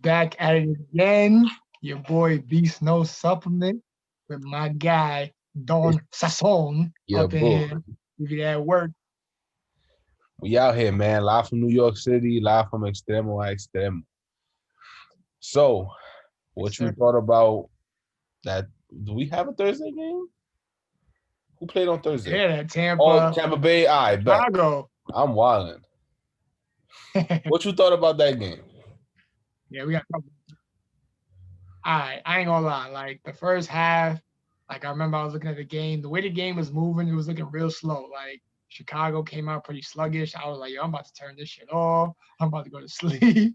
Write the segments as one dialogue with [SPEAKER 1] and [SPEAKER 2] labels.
[SPEAKER 1] back at it again. Your boy Beast No Supplement with my guy Don Sazon
[SPEAKER 2] Yeah,
[SPEAKER 1] up in
[SPEAKER 2] bro.
[SPEAKER 1] here. Give you that work.
[SPEAKER 2] We out here, man. Live from New York City, live from extremo a extremo. So,
[SPEAKER 1] Yes,
[SPEAKER 2] what you
[SPEAKER 1] sir.
[SPEAKER 2] thought about that? Do we have a Thursday game? Who played on Thursday?
[SPEAKER 1] Yeah, that
[SPEAKER 2] Oh,
[SPEAKER 1] Tampa,
[SPEAKER 2] Tampa Bay. I bet.
[SPEAKER 1] Chicago.
[SPEAKER 2] I'm wilding.
[SPEAKER 1] Yeah,
[SPEAKER 2] What you thought about that game?
[SPEAKER 1] we got. All right, I ain't gonna lie. Like the first half, like I remember I was looking at the game. The way the game was moving, it was looking real slow. Like Chicago came out pretty sluggish. I was like, yo, I'm about to turn this shit off. I'm about to go to sleep.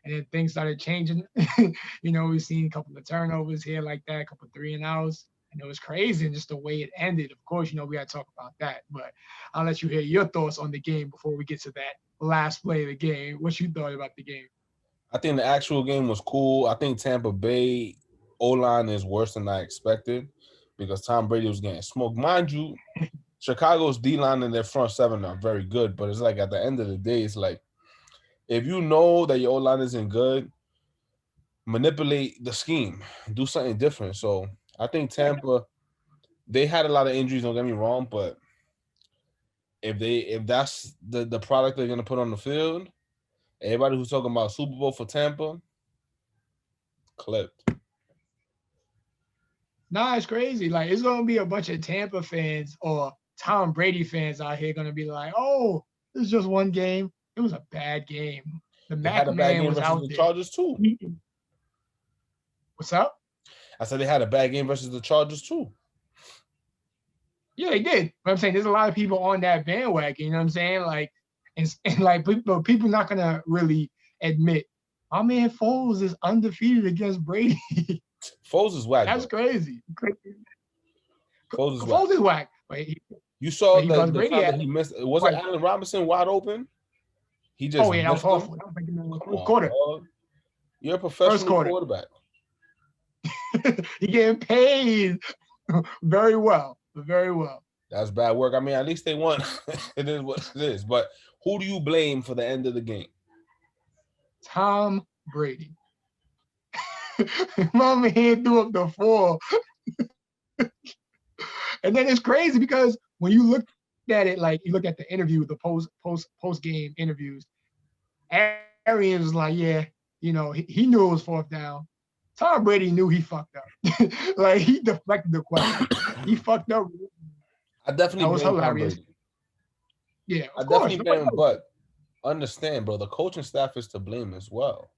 [SPEAKER 1] And then things started changing. We seen a couple of turnovers here like that, a couple of 3-and-outs. And it was crazy and just the way it ended. Of course, we got to talk about that. But I'll let you hear your thoughts on the game before we get to that last play of the game. What you thought about the game?
[SPEAKER 2] I think the actual game was cool. I think Tampa Bay O-line is worse than I expected because Tom Brady was getting smoked. Mind you, Chicago's D-line and their front seven are very good, but it's like at the end of the day, it's like if you know that your O-line isn't good, manipulate the scheme, do something different. So I think
[SPEAKER 1] Yeah.
[SPEAKER 2] Tampa, they had a lot of injuries, don't get me wrong, but if that's the product they're gonna put on the field, everybody who's talking about Super Bowl for Tampa, clipped.
[SPEAKER 1] Nah, it's crazy. Like it's gonna be a bunch of Tampa fans or Tom Brady fans out here gonna be like, "Oh, this is just one game. It was a bad game. The
[SPEAKER 2] They had
[SPEAKER 1] Mac
[SPEAKER 2] a bad
[SPEAKER 1] Man
[SPEAKER 2] game
[SPEAKER 1] was
[SPEAKER 2] versus
[SPEAKER 1] out
[SPEAKER 2] the
[SPEAKER 1] there."
[SPEAKER 2] Chargers too.
[SPEAKER 1] What's up?
[SPEAKER 2] I said they had a bad game versus the Chargers too.
[SPEAKER 1] Yeah, they did. But I'm saying there's a lot of people on that bandwagon. You know what I'm saying? Like, and like people not gonna really admit, my man Foles is undefeated against Brady.
[SPEAKER 2] Foles is whack
[SPEAKER 1] That's
[SPEAKER 2] though.
[SPEAKER 1] crazy.
[SPEAKER 2] Foles is whack.
[SPEAKER 1] Foles is whack, but he,
[SPEAKER 2] You saw
[SPEAKER 1] but he buzzed
[SPEAKER 2] the
[SPEAKER 1] Brady
[SPEAKER 2] time
[SPEAKER 1] at
[SPEAKER 2] that he missed. Was it
[SPEAKER 1] twice.
[SPEAKER 2] Allen Robinson wide open? He
[SPEAKER 1] Oh
[SPEAKER 2] just
[SPEAKER 1] yeah, that was
[SPEAKER 2] missed him.
[SPEAKER 1] awful. That was like in the
[SPEAKER 2] Come
[SPEAKER 1] first
[SPEAKER 2] on,
[SPEAKER 1] quarter.
[SPEAKER 2] dog. You're a
[SPEAKER 1] First
[SPEAKER 2] professional
[SPEAKER 1] quarter.
[SPEAKER 2] quarterback.
[SPEAKER 1] He getting paid very well. Very well.
[SPEAKER 2] That's bad work. I mean, at least they won. It is what it is. But who do you blame for the end of the game?
[SPEAKER 1] Tom Brady. My man threw up the 4. And then it's crazy because when you look at it, like you look at the interview, the post game interviews, Arians was like, yeah, he knew it was fourth down. Tom Brady knew he fucked up. Like he deflected the question. He fucked up.
[SPEAKER 2] I definitely
[SPEAKER 1] That was
[SPEAKER 2] blame Tom
[SPEAKER 1] hilarious.
[SPEAKER 2] Brady.
[SPEAKER 1] Yeah,
[SPEAKER 2] I
[SPEAKER 1] of course.
[SPEAKER 2] definitely blame
[SPEAKER 1] Nobody
[SPEAKER 2] him,
[SPEAKER 1] else.
[SPEAKER 2] but understand, bro, the coaching staff is to blame as well.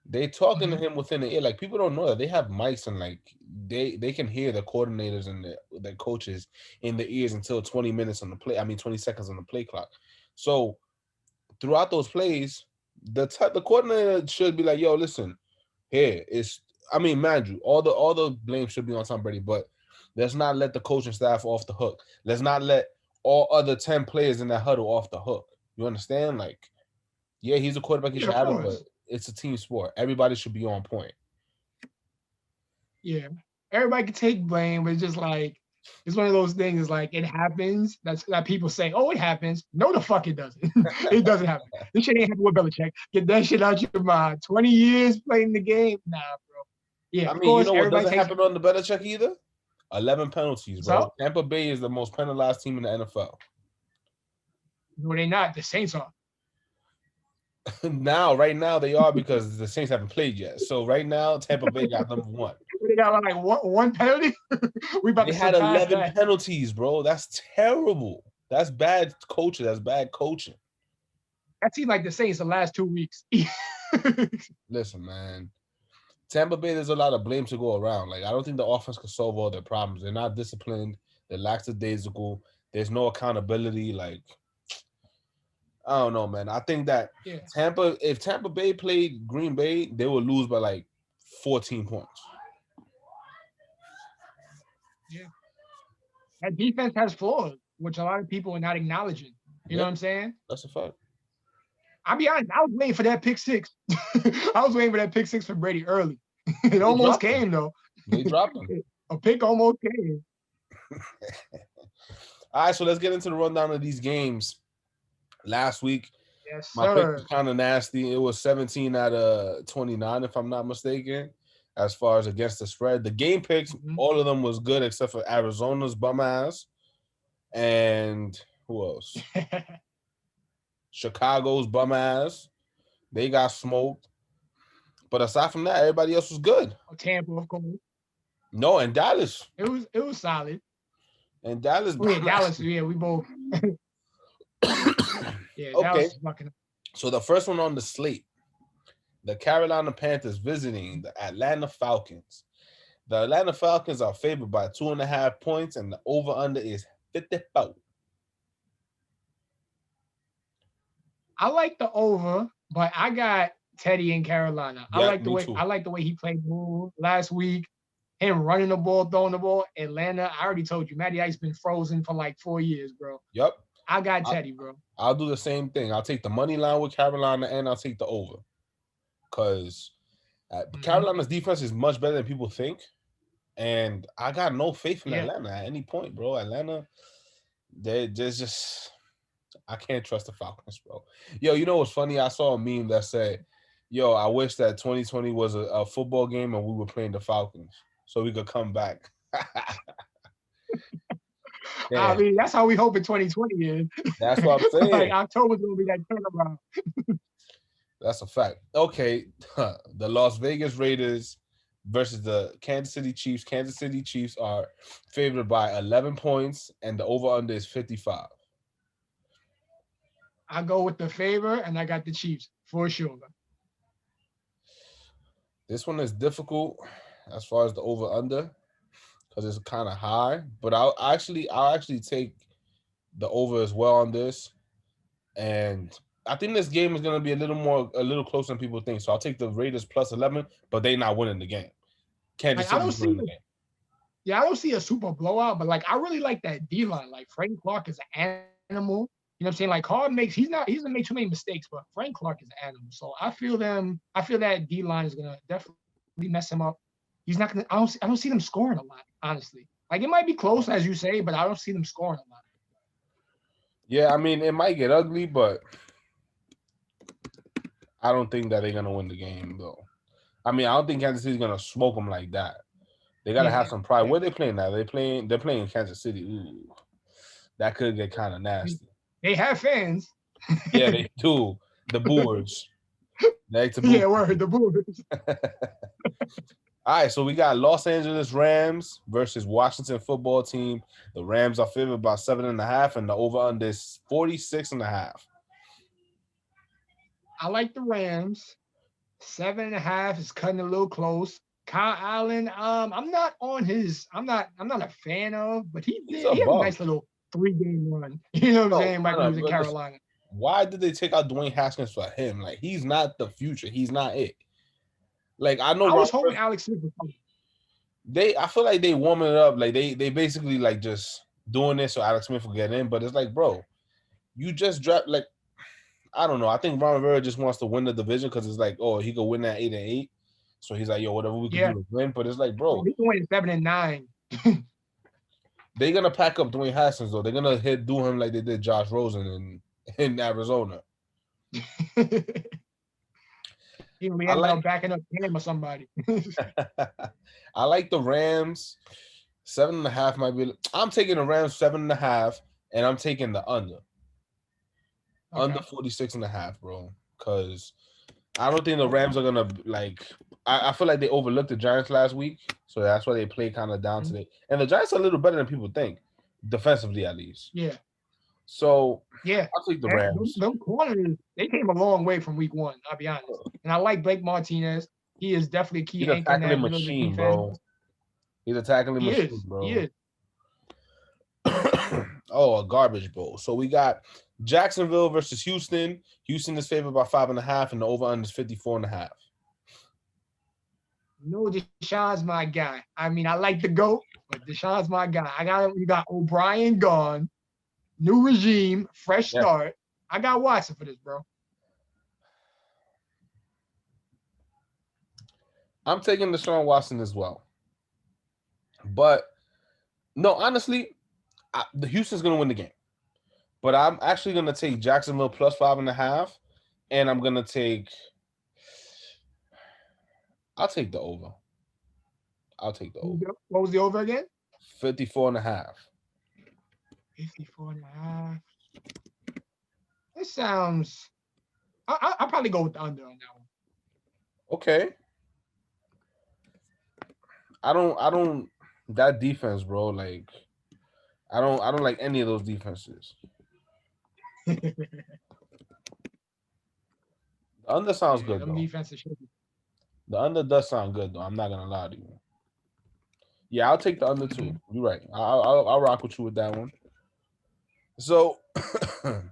[SPEAKER 2] They talking to
[SPEAKER 1] Mm-hmm.
[SPEAKER 2] him within the ear. Like people don't know that they have mics and like they can hear the coordinators and the coaches in the ears until 20 minutes on the play. I mean 20 seconds on the play clock. So throughout those plays, the coordinator should be like, yo, listen, here it's I mean, mind you, all the blame should be on Tom Brady, but let's not let the coaching staff off the hook. Let's not let all other 10 players in that huddle off the hook. You understand? Like, yeah, he's a quarterback, he
[SPEAKER 1] Yeah,
[SPEAKER 2] should
[SPEAKER 1] of
[SPEAKER 2] have it, but
[SPEAKER 1] course.
[SPEAKER 2] it's a team sport. Everybody should be on point.
[SPEAKER 1] Yeah. Everybody can take blame, but it's just like it's one of those things. It's like it happens. That people say, "Oh, it happens." No, the fuck it doesn't. It doesn't happen. This shit ain't happen with Belichick. Get that shit out your mind. 20 years playing the game, nah, bro. Yeah,
[SPEAKER 2] I
[SPEAKER 1] of
[SPEAKER 2] mean, you
[SPEAKER 1] course,
[SPEAKER 2] know what
[SPEAKER 1] everybody
[SPEAKER 2] doesn't
[SPEAKER 1] takes.
[SPEAKER 2] happen on the Belichick either? 11 penalties, bro.
[SPEAKER 1] So
[SPEAKER 2] Tampa Bay is the most penalized team in the NFL.
[SPEAKER 1] no, they not. The Saints are.
[SPEAKER 2] Now, right now, they are because the Saints haven't played yet. So right now, Tampa Bay got number one.
[SPEAKER 1] They got like one penalty. We about
[SPEAKER 2] They
[SPEAKER 1] to
[SPEAKER 2] had
[SPEAKER 1] surpass
[SPEAKER 2] 11
[SPEAKER 1] that.
[SPEAKER 2] penalties, bro. That's terrible. That's bad coaching. That's bad coaching.
[SPEAKER 1] That seemed like the Saints the last 2 weeks.
[SPEAKER 2] Listen, man. Tampa Bay, there's a lot of blame to go around. Like, I don't think the offense can solve all their problems. They're not disciplined. They're lackadaisical. There's no accountability. Like, I don't know, man. I think that
[SPEAKER 1] Yeah,
[SPEAKER 2] if Tampa Bay played Green Bay, they would lose by like 14 points.
[SPEAKER 1] yeah. That defense has flaws, which a lot of people are not acknowledging. You know
[SPEAKER 2] Yeah,
[SPEAKER 1] what I'm saying?
[SPEAKER 2] that's a fact.
[SPEAKER 1] I'll be honest, I was waiting for that pick six. I was waiting for that pick six for Brady early. It
[SPEAKER 2] They
[SPEAKER 1] almost
[SPEAKER 2] dropped them.
[SPEAKER 1] came though.
[SPEAKER 2] They dropped them.
[SPEAKER 1] A pick almost came.
[SPEAKER 2] All right, so let's get into the rundown of these games last week.
[SPEAKER 1] Yes,
[SPEAKER 2] My pick was
[SPEAKER 1] sir.
[SPEAKER 2] kind of nasty. It was 17 out of 29, if I'm not mistaken, as far as against the spread. The game picks,
[SPEAKER 1] Mhm.
[SPEAKER 2] all of them was good except for Arizona's bum ass. And who else? Chicago's bum ass. They got smoked. But aside from that, everybody else was good.
[SPEAKER 1] Tampa, of course.
[SPEAKER 2] No, and Dallas.
[SPEAKER 1] It was solid.
[SPEAKER 2] And Dallas
[SPEAKER 1] Oh yeah,
[SPEAKER 2] bum ass.
[SPEAKER 1] Dallas. Yeah, we both. Yeah,
[SPEAKER 2] Okay.
[SPEAKER 1] Dallas is fucking.
[SPEAKER 2] So the first one on the slate, the Carolina Panthers visiting the Atlanta Falcons. The Atlanta Falcons are favored by 2.5 points, and the over-under is 54.
[SPEAKER 1] I like the over, but I got Teddy in Carolina. I
[SPEAKER 2] Yeah,
[SPEAKER 1] like the
[SPEAKER 2] me
[SPEAKER 1] way
[SPEAKER 2] too.
[SPEAKER 1] I like the way he played last week. Him running the ball, throwing the ball. Atlanta, I already told you, Matty Ice been frozen for like 4 years, bro.
[SPEAKER 2] Yep.
[SPEAKER 1] I got
[SPEAKER 2] I,
[SPEAKER 1] Teddy, bro.
[SPEAKER 2] I'll do the same thing. I'll take the money line with Carolina, and I'll take the over. Because
[SPEAKER 1] Mm-hmm.
[SPEAKER 2] Carolina's defense is much better than people think. And I got no faith in
[SPEAKER 1] Yeah.
[SPEAKER 2] Atlanta at any point, bro. Atlanta, there's just I can't trust the Falcons, bro. Yo, you know what's funny? I saw a meme that said, "Yo, I wish that 2020 was a football game and we were playing the Falcons so we could come back."
[SPEAKER 1] I
[SPEAKER 2] Damn,
[SPEAKER 1] mean, that's how we hope in 2020 is.
[SPEAKER 2] that's what I'm
[SPEAKER 1] Like
[SPEAKER 2] saying.
[SPEAKER 1] October's gonna be that turnaround.
[SPEAKER 2] That's a fact. Okay, the Las Vegas Raiders versus the Kansas City Chiefs. Kansas City Chiefs are favored by 11 points, and the over/under is 55.
[SPEAKER 1] I go with the favor, and I got the Chiefs for sure.
[SPEAKER 2] This one is difficult as far as the over/under because it's kind of high, but I'll actually take the over as well on this, and I think this game is gonna be a little closer than people think. So I'll take the Raiders plus 11, but they not winning the game. Kansas
[SPEAKER 1] Like I don't
[SPEAKER 2] City's winning
[SPEAKER 1] see
[SPEAKER 2] the game.
[SPEAKER 1] Yeah, I don't see a super blowout, but like I really like that D line. Like Frank Clark is an animal. You know what I'm saying? Like Carr he doesn't make too many mistakes, but Frank Clark is an animal. So I feel that D line is gonna definitely mess him up. He's not gonna I don't see them scoring a lot, honestly. Like it might be close as you say, but I don't see them scoring a lot.
[SPEAKER 2] Yeah, I mean it might get ugly, but I don't think that they're gonna win the game though. I mean, I don't think Kansas City's gonna smoke them like that. They gotta have
[SPEAKER 1] Yeah,
[SPEAKER 2] some pride.
[SPEAKER 1] yeah.
[SPEAKER 2] Where they playing now? They're playing in Kansas City. Ooh, that could get kind of nasty.
[SPEAKER 1] They have fans.
[SPEAKER 2] Yeah, they do. The Boers. They like to boo.
[SPEAKER 1] Yeah, word, the Brewers.
[SPEAKER 2] All right, so we got Los Angeles Rams versus Washington football team. The Rams are favored by 7.5, and the over under is 46.5.
[SPEAKER 1] I like the Rams. 7.5 is cutting a little close. Kyle Allen, I'm not a fan of, but
[SPEAKER 2] He's a
[SPEAKER 1] he had a
[SPEAKER 2] bum.
[SPEAKER 1] nice little 3 game run. You know what I'm
[SPEAKER 2] No,
[SPEAKER 1] saying? Like when
[SPEAKER 2] no,
[SPEAKER 1] he was in
[SPEAKER 2] but listen,
[SPEAKER 1] Carolina.
[SPEAKER 2] why did they take out Dwayne Haskins for him? Like he's not the future. He's not it. Like I know
[SPEAKER 1] I
[SPEAKER 2] Ron
[SPEAKER 1] was hoping
[SPEAKER 2] Rivera-
[SPEAKER 1] Alex Smith would come.
[SPEAKER 2] I feel like they warming it up. Like they basically like just doing this so Alex Smith will get in. But it's like, bro, you just dropped like I don't know. I think Ron Rivera just wants to win the division because it's like, oh, he could win that 8-8. So he's like, yo, whatever we could do
[SPEAKER 1] Yeah.
[SPEAKER 2] to win. But it's like,
[SPEAKER 1] Oh,
[SPEAKER 2] bro,
[SPEAKER 1] he can win 7-9.
[SPEAKER 2] they're gonna pack up Dwayne Haskins though. They're gonna do him like they did Josh Rosen in Arizona.
[SPEAKER 1] He gonna be
[SPEAKER 2] I
[SPEAKER 1] ended
[SPEAKER 2] like
[SPEAKER 1] up backing up Cam or somebody.
[SPEAKER 2] I like the Rams. 7.5 might be. I'm taking the Rams 7.5, and I'm taking the under
[SPEAKER 1] Okay.
[SPEAKER 2] 46.5, bro. Because I don't think the Rams are gonna like. I feel like they overlooked the Giants last week, so that's why they play kind of down today. And the Giants are a little better than people think, defensively at least.
[SPEAKER 1] Yeah.
[SPEAKER 2] So
[SPEAKER 1] Yeah.
[SPEAKER 2] I'll take the
[SPEAKER 1] Them,
[SPEAKER 2] Rams.
[SPEAKER 1] them corners, they came a long way from week 1, I'll be honest. And I like Blake Martinez. He is definitely a key
[SPEAKER 2] He's a
[SPEAKER 1] anchor in
[SPEAKER 2] tackling
[SPEAKER 1] that middle of the
[SPEAKER 2] machine,
[SPEAKER 1] defense.
[SPEAKER 2] bro. He's a tackling
[SPEAKER 1] He
[SPEAKER 2] machine,
[SPEAKER 1] is. He
[SPEAKER 2] bro.
[SPEAKER 1] is.
[SPEAKER 2] Oh, a garbage bowl. So we got Jacksonville versus Houston. Houston is favored by 5.5, and the over under is 54.5.
[SPEAKER 1] No, Deshaun's my guy. I mean, I like the GOAT, but Deshaun's my guy. We got O'Brien gone, new regime, fresh
[SPEAKER 2] Yeah.
[SPEAKER 1] start. I got Watson for this, bro.
[SPEAKER 2] I'm taking Deshaun Watson as well. But no, honestly, the Houston's gonna win the game. But I'm actually gonna take Jacksonville plus 5.5. And I'm gonna take. I'll take the over. I'll take the over.
[SPEAKER 1] What was the over again?
[SPEAKER 2] 54 and a half.
[SPEAKER 1] 54.5. It sounds. I'll probably go with the under on that one.
[SPEAKER 2] Okay. I don't that defense, bro, like I don't like any of those defenses. The under sounds
[SPEAKER 1] Yeah,
[SPEAKER 2] good
[SPEAKER 1] them
[SPEAKER 2] though.
[SPEAKER 1] defenses should be.
[SPEAKER 2] The under does sound good though. I'm not gonna lie to you. Yeah, I'll take the under too.
[SPEAKER 1] Mhm.
[SPEAKER 2] You're right. I'll rock with you with that one. So
[SPEAKER 1] Cool.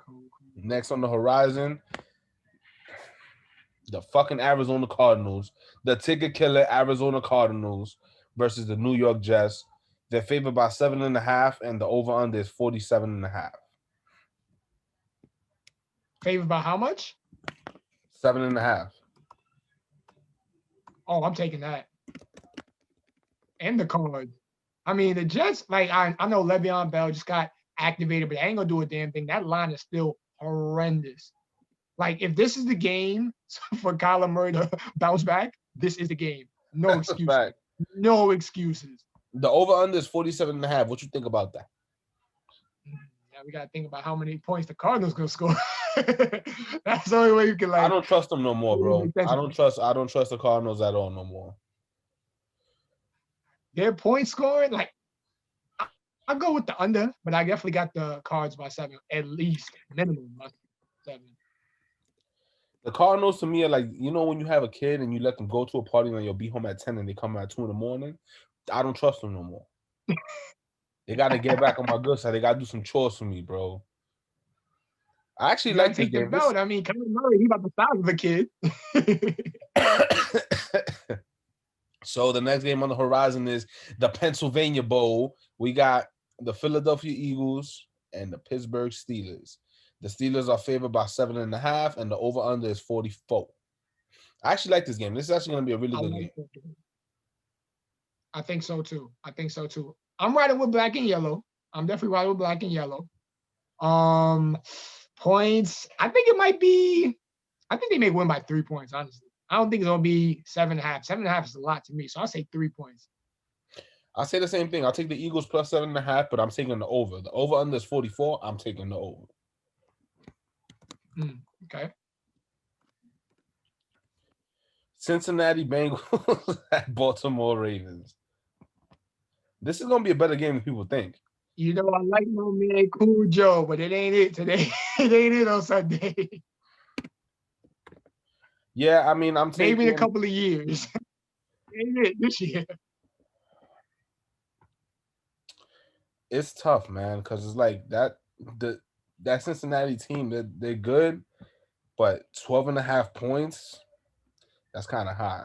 [SPEAKER 2] next on the horizon, the fucking Arizona Cardinals, the ticket killer Arizona Cardinals versus the New York Jets. They're favored by 7.5, and the over under is 47.5.
[SPEAKER 1] Favored by how much?
[SPEAKER 2] 7.5.
[SPEAKER 1] Oh, I'm taking that. And the Cards. I mean, the Jets, like, I know Le'Veon Bell just got activated, but I ain't going to do a damn thing. That line is still horrendous. Like, if this is the game for Kyler Murray to bounce back, this is the game. No
[SPEAKER 2] That's a
[SPEAKER 1] excuses.
[SPEAKER 2] fact.
[SPEAKER 1] No excuses.
[SPEAKER 2] The over under is 47.5. What you think about that?
[SPEAKER 1] Now we got to think about how many points the Cardinals going to score. That's the only way you can,
[SPEAKER 2] I
[SPEAKER 1] like,
[SPEAKER 2] don't trust them no more, bro.
[SPEAKER 1] make sense.
[SPEAKER 2] I don't trust the Cardinals at all no more.
[SPEAKER 1] Their point scoring, like, I'll go with the under, but I definitely got the Cards by 7, at least minimum by 7.
[SPEAKER 2] The Cardinals to me are like, you know, when you have a kid and you let them go to a party and you'll be home at 10 and they come at 2 in the morning. I don't trust them no more. They got to get back on my good side. They got to do some chores for me, bro. I actually
[SPEAKER 1] You got to
[SPEAKER 2] like this
[SPEAKER 1] take the
[SPEAKER 2] game.
[SPEAKER 1] belt. I mean, Kyler Murray, he about the size of a kid.
[SPEAKER 2] So the next game on the horizon is the Pennsylvania Bowl. We got the Philadelphia Eagles and the Pittsburgh Steelers. The Steelers are favored by 7.5, and the over-under is 44. I actually like this game. This is actually going to be a really good game.
[SPEAKER 1] I think so too. I'm riding with black and yellow. I'm definitely riding with black and yellow. Points. I think they may win by 3 points, honestly. I don't think it's gonna be 7.5. 7.5 is a lot to me, so I'll say 3 points.
[SPEAKER 2] I'll say the same thing. I'll take the Eagles plus 7.5, but I'm taking the over. The over under is 44. I'm taking the over.
[SPEAKER 1] Okay.
[SPEAKER 2] Cincinnati Bengals at Baltimore Ravens. This is gonna be a better game than people think.
[SPEAKER 1] You know, I like my man Cool Joe, but it ain't it today. It ain't it on Sunday.
[SPEAKER 2] Yeah, I mean, I'm taking
[SPEAKER 1] maybe in a couple of years. Ain't it this year?
[SPEAKER 2] It's tough, man, because it's like that Cincinnati team, they're good, but 12.5 points, that's kind of high.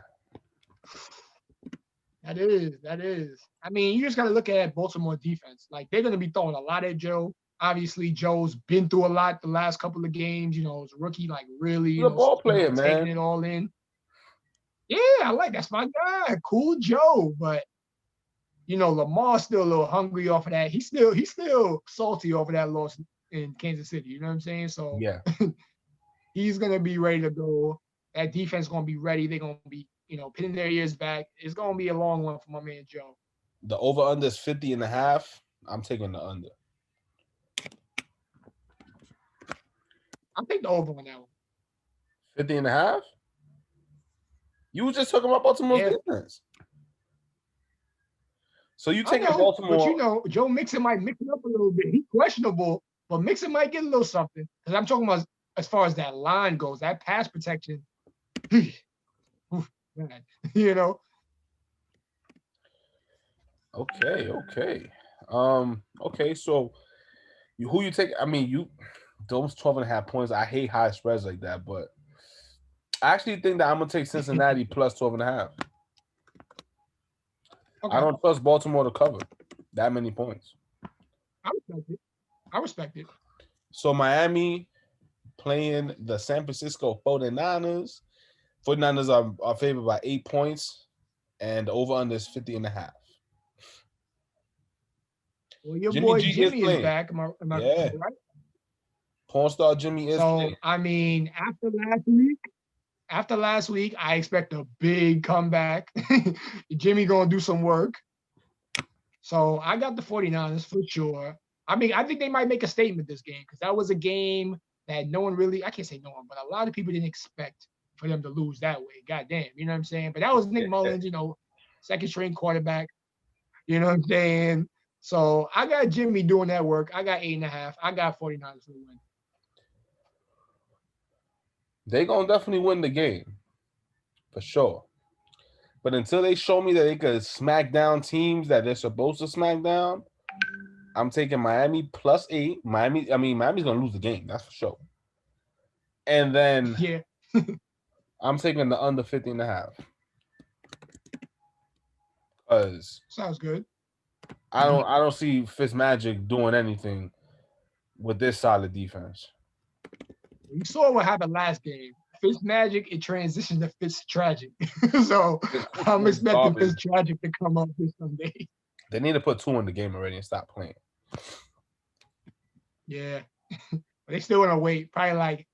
[SPEAKER 1] That is. I mean, you just gotta look at Baltimore defense. Like, they're gonna be throwing a lot at Joe. Obviously, Joe's been through a lot the last couple of games. You know, as a rookie, like really,
[SPEAKER 2] He's a ball player, man.
[SPEAKER 1] taking it all in. Yeah, that's my guy, Cool Joe. But you know, Lamar's still a little hungry off of that. He's still salty over that loss in Kansas City. You know what I'm saying? So
[SPEAKER 2] yeah,
[SPEAKER 1] he's gonna be ready to go. That defense gonna be ready. They're gonna be, pinning their ears back. It's gonna be a long one for my man Joe.
[SPEAKER 2] The over under is 50.5. I'm taking the under.
[SPEAKER 1] I'll take the over on that one.
[SPEAKER 2] 50.5? You were just talking about Baltimore's defense. So you taking Baltimore?
[SPEAKER 1] But Joe Mixon might mix it up a little bit. He's questionable, but Mixon might get a little something. Because I'm talking about as far as that line goes, that pass protection.
[SPEAKER 2] Okay. Okay. So who you take? I mean, those 12.5 points. I hate high spreads like that, but I actually think that I'm gonna take Cincinnati plus 12.5. Okay. I don't trust Baltimore to cover that many points.
[SPEAKER 1] I respect it.
[SPEAKER 2] So Miami playing the San Francisco 49ers. 49ers are favored by 8 points, and the over-under is 50.5.
[SPEAKER 1] Well, your boy Jimmy is back. Am I right?
[SPEAKER 2] Porn star Jimmy is playing.
[SPEAKER 1] So I mean, after last week, I expect a big comeback. Jimmy gonna do some work. So I got the 49ers for sure. I mean, I think they might make a statement this game because that was a game that no one really, I can't say no one, but a lot of people didn't expect for them to lose that way. God damn, you know what I'm saying? But that was Nick Mullins, second string quarterback, you know what I'm saying? So I got Jimmy doing that work. I got 8.5. I got 49ers for the win.
[SPEAKER 2] They gonna definitely win the game for sure. But until they show me that they could smack down teams that they're supposed to smack down, I'm taking Miami +8. Miami's gonna lose the game, that's for sure. And then
[SPEAKER 1] Yeah.
[SPEAKER 2] I'm taking the under 50.5. Because
[SPEAKER 1] Sounds good.
[SPEAKER 2] I don't see Fitzmagic doing anything with this solid defense.
[SPEAKER 1] You saw what happened last game. Fitz Magic, it transitioned to Fitz Tragic. So I'm expecting Fitz Tragic to come up this Sunday.
[SPEAKER 2] They need to put 2 in the game already and stop playing.
[SPEAKER 1] Yeah. But they still want to wait probably like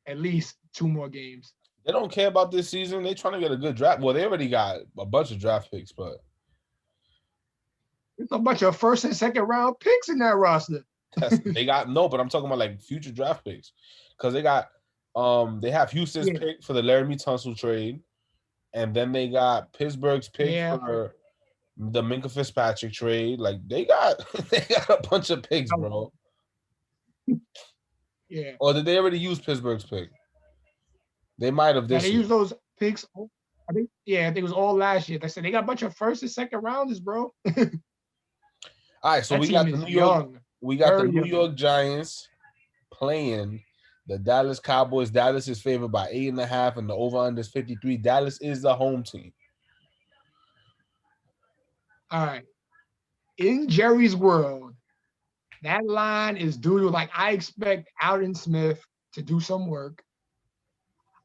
[SPEAKER 1] at least 2 more games.
[SPEAKER 2] They don't care about this season. They're trying to get a good draft. Well, they already got a bunch of draft picks, but
[SPEAKER 1] there's a bunch of first and second round picks in that roster.
[SPEAKER 2] they got but I'm talking about like future draft picks. Because they have Houston's pick for the Laramie Tunsil trade, and then they got Pittsburgh's pick for the Minkah Fitzpatrick trade. Like they got a bunch of picks, bro.
[SPEAKER 1] Yeah.
[SPEAKER 2] Or did they already use Pittsburgh's pick? They might have this
[SPEAKER 1] year.
[SPEAKER 2] They
[SPEAKER 1] used those picks. I think it was all last year. They said they got a bunch of first and second rounders, bro.
[SPEAKER 2] All right, so we got the New York Giants playing the Dallas Cowboys. Dallas is favored by 8.5, and the over/under is 53. Dallas is the home team.
[SPEAKER 1] All right. In Jerry's world, that line is due to I expect Alden Smith to do some work.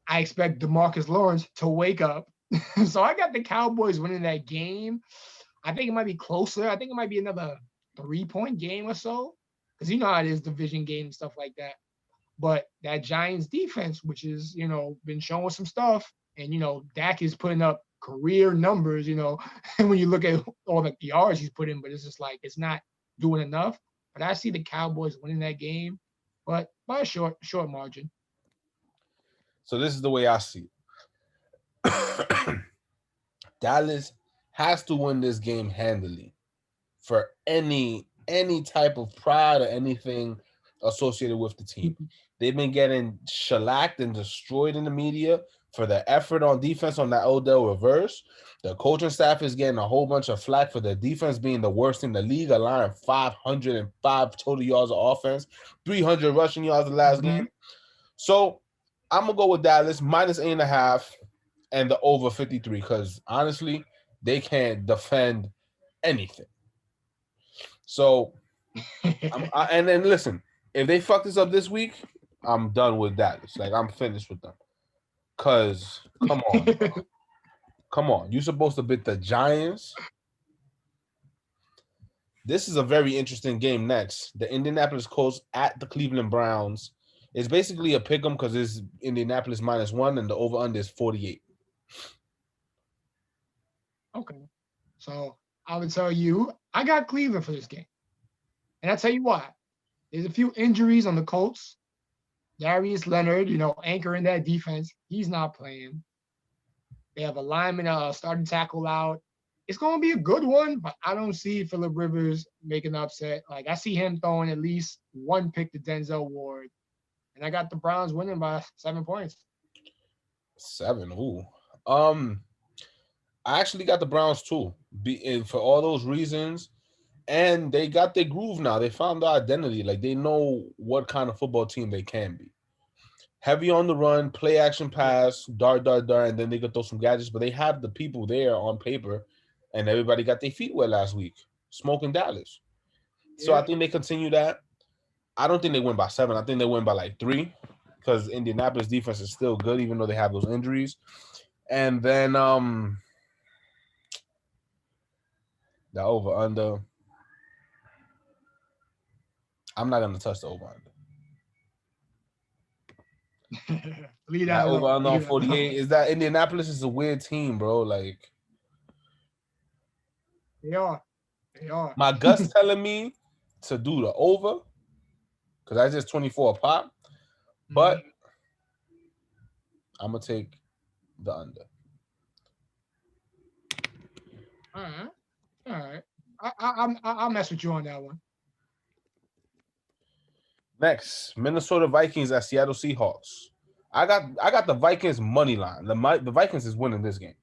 [SPEAKER 1] I expect DeMarcus Lawrence to wake up. So I got the Cowboys winning that game. I think it might be closer. I think it might be another 3-point game or so. Because you know how it is, division game and stuff like that. But that Giants defense, which is, been showing some stuff, and, Dak is putting up career numbers, and when you look at all the yards he's put in, but it's just it's not doing enough. But I see the Cowboys winning that game, but by a short margin.
[SPEAKER 2] So this is the way I see it. Dallas has to win this game handily for any type of pride or anything associated with the team. They've been getting shellacked and destroyed in the media for their effort on defense on that Odell reverse. The coaching staff is getting a whole bunch of flack for their defense being the worst in the league, allowing 505 total yards of offense, 300 rushing yards the last game. So I'm going to go with Dallas -8.5 and the over 53 because, honestly, they can't defend anything. So, and then listen, if they fuck this up this week, I'm done with Dallas. I'm finished with them. Because, come on. Come on. You're supposed to beat the Giants. This is a very interesting game next. The Indianapolis Colts at the Cleveland Browns. It's basically a pick 'em because it's Indianapolis -1 and the over-under is 48.
[SPEAKER 1] Okay. So I would tell you, I got Cleveland for this game. And I'll tell you why. There's a few injuries on the Colts. Darius Leonard, anchoring that defense, he's not playing. They have a lineman starting tackle out. It's going to be a good one, but I don't see Phillip Rivers making an upset. I see him throwing at least one pick to Denzel Ward. And I got the Browns winning by 7 points.
[SPEAKER 2] 7? Ooh. I actually got the Browns too, for all those reasons. And they got their groove now. They found their identity. They know what kind of football team they can be. Heavy on the run, play action pass, dart, and then they could throw some gadgets. But they have the people there on paper, and everybody got their feet wet last week, smoking Dallas. Yeah. So I think they continue that. I don't think they win by 7. I think they win by 3 because Indianapolis defense is still good, even though they have those injuries. And then the over-under. I'm not going to touch the over-under.
[SPEAKER 1] Leave that
[SPEAKER 2] That over
[SPEAKER 1] alone.
[SPEAKER 2] under on
[SPEAKER 1] Leave that
[SPEAKER 2] 48.
[SPEAKER 1] alone.
[SPEAKER 2] Is that Indianapolis is a weird team, bro? Like
[SPEAKER 1] They are. They are.
[SPEAKER 2] my gut's telling me to do the over because that's just 24 a pop. But
[SPEAKER 1] Mhm.
[SPEAKER 2] I'm gonna take the under.
[SPEAKER 1] All right. All right. I'll mess with you on that one.
[SPEAKER 2] Next, Minnesota Vikings at Seattle Seahawks. I got the Vikings money line. The Vikings is winning this game.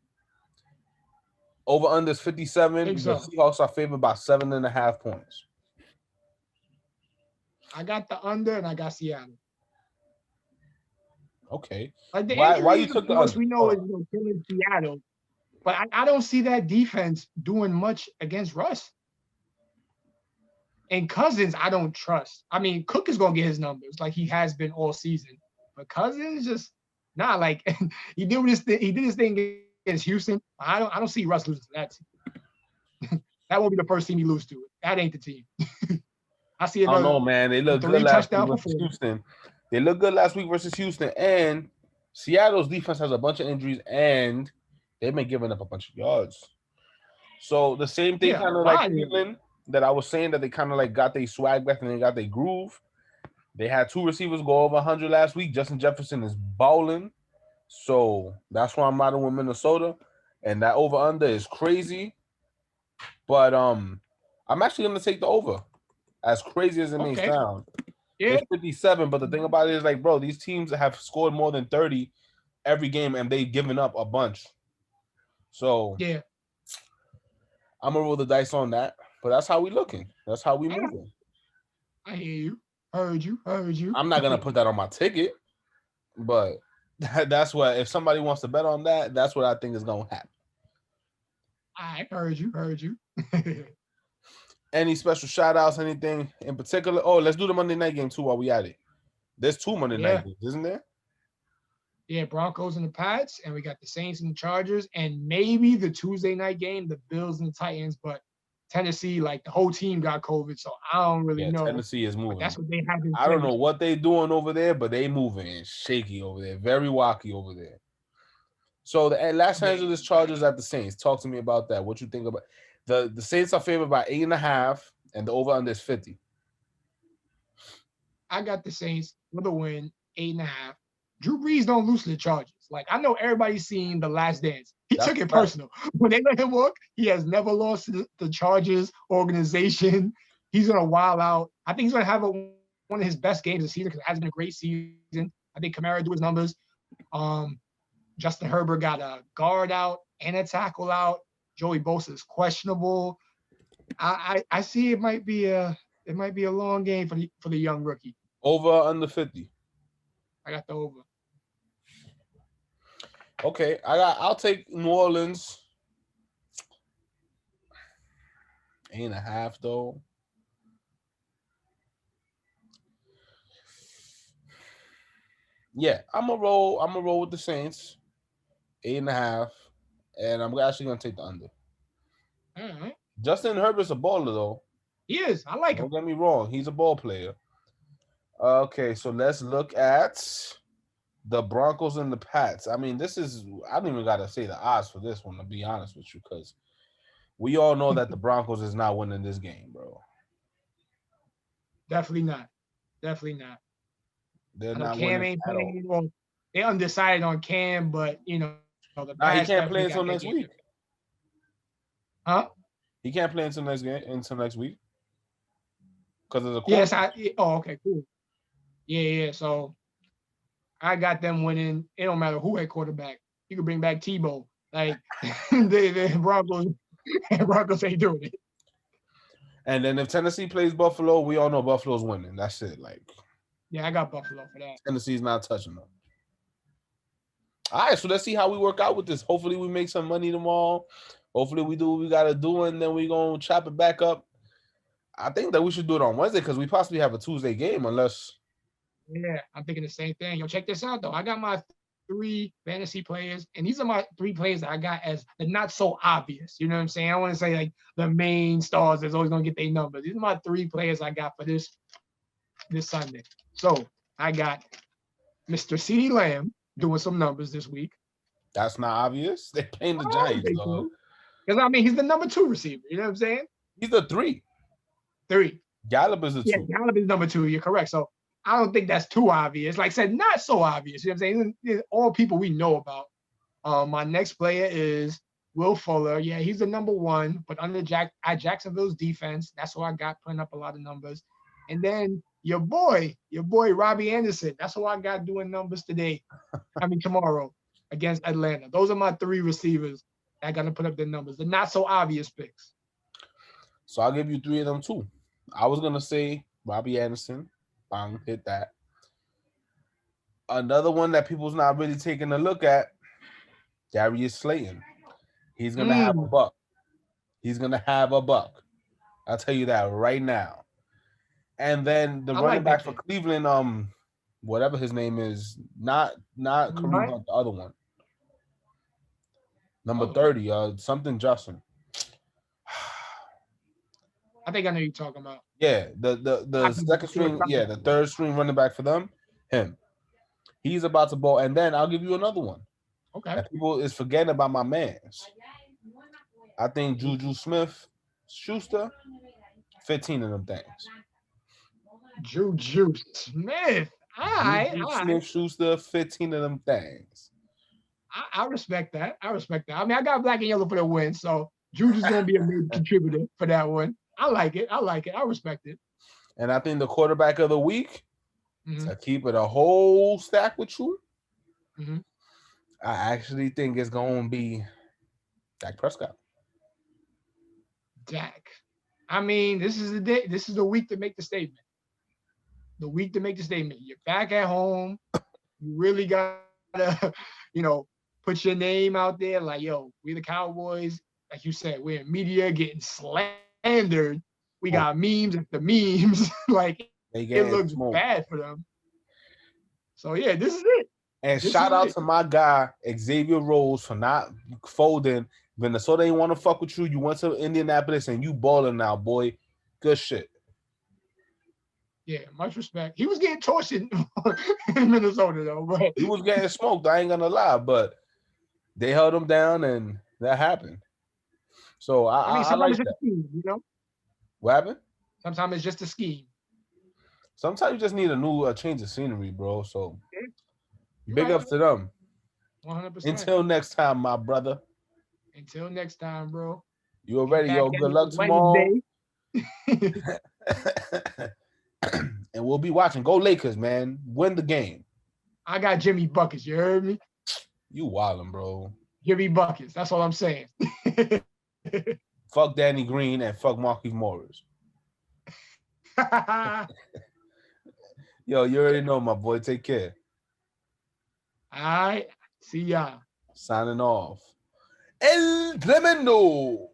[SPEAKER 2] Over under is
[SPEAKER 1] Think
[SPEAKER 2] 57. The
[SPEAKER 1] so.
[SPEAKER 2] Seahawks are favored by 7.5 points.
[SPEAKER 1] I got the under and I got Seattle.
[SPEAKER 2] Okay.
[SPEAKER 1] Like the
[SPEAKER 2] Why you
[SPEAKER 1] injuries, of
[SPEAKER 2] took the
[SPEAKER 1] course,
[SPEAKER 2] under?
[SPEAKER 1] we know
[SPEAKER 2] Hold
[SPEAKER 1] is
[SPEAKER 2] on.
[SPEAKER 1] killing Seattle, but I don't see that defense doing much against Russ. And Cousins, I don't trust. I mean, Cook is gonna get his numbers like he has been all season, but Cousins just not like he did this thing. He did his thing against Houston. I don't see Russ losing to that team. That won't be the first team he lose to. That ain't the team. I see
[SPEAKER 2] I don't
[SPEAKER 1] another
[SPEAKER 2] know, man. They look good
[SPEAKER 1] 3
[SPEAKER 2] last week
[SPEAKER 1] touchdown
[SPEAKER 2] versus
[SPEAKER 1] performance.
[SPEAKER 2] Houston. They look good last week versus Houston, and Seattle's defense has a bunch of injuries, and they've been giving up a bunch of yards. So the same thing,
[SPEAKER 1] Yeah,
[SPEAKER 2] kind
[SPEAKER 1] a
[SPEAKER 2] of like
[SPEAKER 1] lot of them.
[SPEAKER 2] Cleveland, that I was saying that they kind of like got their swag back and they got their groove. They had two receivers go over 100 last week. Justin Jefferson is bowling, so that's why I'm riding with Minnesota, and that over under is crazy. But I'm actually gonna take the over. As crazy as it may
[SPEAKER 1] Okay.
[SPEAKER 2] sound,
[SPEAKER 1] Yeah.
[SPEAKER 2] it's 57. But the thing about it is, like, bro, these teams have scored more than 30 every game, and they've given up a bunch. So
[SPEAKER 1] Yeah.
[SPEAKER 2] I'm gonna roll the dice on that. But that's how we looking. That's how we
[SPEAKER 1] All right.
[SPEAKER 2] moving.
[SPEAKER 1] I hear you. Heard you. Heard you.
[SPEAKER 2] I'm not gonna put that on my ticket, but that's what if somebody wants to bet on that, that's what I think is gonna happen.
[SPEAKER 1] I heard you. Heard you.
[SPEAKER 2] Any special shout outs, anything in particular? Oh, let's do the Monday night game too while we at it. There's two Monday night
[SPEAKER 1] Yeah.
[SPEAKER 2] games, isn't there?
[SPEAKER 1] Yeah. Broncos and the Pats, and we got the Saints and the Chargers, and maybe the Tuesday night game, the Bills and the Titans. But Tennessee, like the whole team got COVID, so I don't really
[SPEAKER 2] Yeah,
[SPEAKER 1] know.
[SPEAKER 2] Tennessee is
[SPEAKER 1] But
[SPEAKER 2] moving.
[SPEAKER 1] that's what they have in
[SPEAKER 2] I don't know
[SPEAKER 1] place.
[SPEAKER 2] what they doing over there, but they moving and shaky over there, very wacky over there. So the Los
[SPEAKER 1] Yeah.
[SPEAKER 2] Angeles Chargers at the Saints. Talk to me about that. What you think about the Saints are favored by 8.5, and the over under is 50.
[SPEAKER 1] I got the Saints with a win, 8.5. Drew Brees don't lose to the Chargers. Like I know everybody's seen The Last Dance. He
[SPEAKER 2] That's
[SPEAKER 1] took it
[SPEAKER 2] a fact.
[SPEAKER 1] personal. When they let him walk, he has never lost to the Chargers organization. He's gonna wild out. I think he's gonna have one of his best games this season because it has been a great season. I think Kamara do his numbers. Um, Justin Herbert got a guard out and a tackle out. Joey Bosa is questionable. I see it might be a long game for the young rookie.
[SPEAKER 2] Over under 50.
[SPEAKER 1] I got the over.
[SPEAKER 2] Okay, I'll take New Orleans 8.5 though. Yeah, I'm gonna roll with the Saints 8.5, and I'm actually gonna take the under.
[SPEAKER 1] All right.
[SPEAKER 2] Justin Herbert's a baller though.
[SPEAKER 1] He is. I like
[SPEAKER 2] Don't
[SPEAKER 1] him.
[SPEAKER 2] get me wrong, he's a ball player. Okay, so let's look at the Broncos and the Pats. I mean, this is I don't even gotta say the odds for this one to be honest with you, because we all know that the Broncos is not winning this game, bro.
[SPEAKER 1] Definitely not. Definitely not.
[SPEAKER 2] They're
[SPEAKER 1] I know
[SPEAKER 2] not
[SPEAKER 1] Cam
[SPEAKER 2] winning
[SPEAKER 1] ain't
[SPEAKER 2] at all.
[SPEAKER 1] playing. Well, they undecided on Cam, but the Pats
[SPEAKER 2] Nah, he
[SPEAKER 1] definitely
[SPEAKER 2] can't
[SPEAKER 1] got
[SPEAKER 2] play
[SPEAKER 1] that
[SPEAKER 2] until
[SPEAKER 1] game.
[SPEAKER 2] next week.
[SPEAKER 1] Huh?
[SPEAKER 2] He can't play until next week because of the
[SPEAKER 1] Yes.
[SPEAKER 2] quarterback.
[SPEAKER 1] Oh, okay. Cool. Yeah. Yeah. So I got them winning. It don't matter who at quarterback. You could bring back Tebow. Like the Broncos ain't doing it.
[SPEAKER 2] And then if Tennessee plays Buffalo, we all know Buffalo's winning. That's it. Like
[SPEAKER 1] Yeah, I got Buffalo for that.
[SPEAKER 2] Tennessee's not touching them. All right, so let's see how we work out with this. Hopefully, we make some money tomorrow. Hopefully, we do what we gotta do, and then we gonna chop it back up. I think that we should do it on Wednesday because we possibly have a Tuesday game, unless.
[SPEAKER 1] Yeah, I'm thinking the same thing. Yo, check this out though. I got my 3 fantasy players, and these are my 3 players that I got as the not so obvious. You know what I'm saying? I want to say like the main stars that's always gonna get their numbers. These are my 3 players I got for this Sunday. So I got Mr. CeeDee Lamb doing some numbers this week.
[SPEAKER 2] That's not obvious. They're playing the
[SPEAKER 1] I don't
[SPEAKER 2] Giants,
[SPEAKER 1] think
[SPEAKER 2] dog.
[SPEAKER 1] so. Because, I mean, he's the number 2 receiver. You know what I'm saying?
[SPEAKER 2] He's a 3.
[SPEAKER 1] 3.
[SPEAKER 2] Gallup is a
[SPEAKER 1] Yeah,
[SPEAKER 2] 2.
[SPEAKER 1] Gallup is number 2. You're correct. So I don't think that's too obvious. Like I said, not so obvious. You know what I'm saying? These are all people we know about. My next player is Will Fuller. Yeah, he's the number 1, but under Jacksonville's defense, that's who I got putting up a lot of numbers. And then your boy Robbie Anderson. That's who I got doing numbers tomorrow against Atlanta. Those are my 3 receivers that got to put up their numbers. The not so obvious picks.
[SPEAKER 2] So I'll give you 3 of them too. I was gonna say Robbie Anderson. Bang, hit that. Another one that people's not really taking a look at, Darius Slayton. He's gonna have a buck. He's gonna have a buck. I'll tell you that right now. And then the running back for Cleveland, whatever his name is, not Kareem Hunt, the other one. Number 30, something Justin.
[SPEAKER 1] I think I know who you're talking about.
[SPEAKER 2] Yeah, the second string, the third string running back for them, him. He's about to ball. And then I'll give you another one.
[SPEAKER 1] Okay.
[SPEAKER 2] That people is forgetting about my mans. I think Juju Smith-Schuster, 15 of them things.
[SPEAKER 1] Juju Smith. All right.
[SPEAKER 2] Smith-Schuster, 15 of them things.
[SPEAKER 1] I respect that. I mean, I got black and yellow for the win, so Juju's going to be a major contributor for that one. I like it. I respect it.
[SPEAKER 2] And I think the quarterback of the week, to keep it a whole stack with you, I actually think it's going to be Dak Prescott.
[SPEAKER 1] Dak. I mean, this is the day. This is the week to make the statement. The week to make the statement. You're back at home. You really got to, put your name out there. Like, yo, we the Cowboys. Like you said, we're in media getting slandered. We got memes after memes. Like, it looks bad for them. So, yeah, this is it.
[SPEAKER 2] And shout out to my guy, Xavier Rose, for not folding. Minnesota ain't want to fuck with you. You went to Indianapolis and you balling now, boy. Good shit.
[SPEAKER 1] Yeah, much respect. He was getting torched in Minnesota, though. But
[SPEAKER 2] he was getting smoked. I ain't going to lie. But they held him down, and that happened. So, I like that.
[SPEAKER 1] Scheme,
[SPEAKER 2] What happened?
[SPEAKER 1] Sometimes it's just a scheme.
[SPEAKER 2] Sometimes you just need a change of scenery, bro. So, big ups to them.
[SPEAKER 1] 100%.
[SPEAKER 2] Until next time, my brother.
[SPEAKER 1] Until next time, bro.
[SPEAKER 2] You already, yo. Good luck tomorrow. And we'll be watching. Go Lakers, man. Win the game.
[SPEAKER 1] I got Jimmy Buckets. You heard me?
[SPEAKER 2] You wildin', bro.
[SPEAKER 1] Jimmy Buckets. That's all I'm saying.
[SPEAKER 2] Fuck Danny Green and fuck Marquise Morris. Yo, you already know, my boy. Take care.
[SPEAKER 1] All right. See ya.
[SPEAKER 2] Signing off. El Tremendo.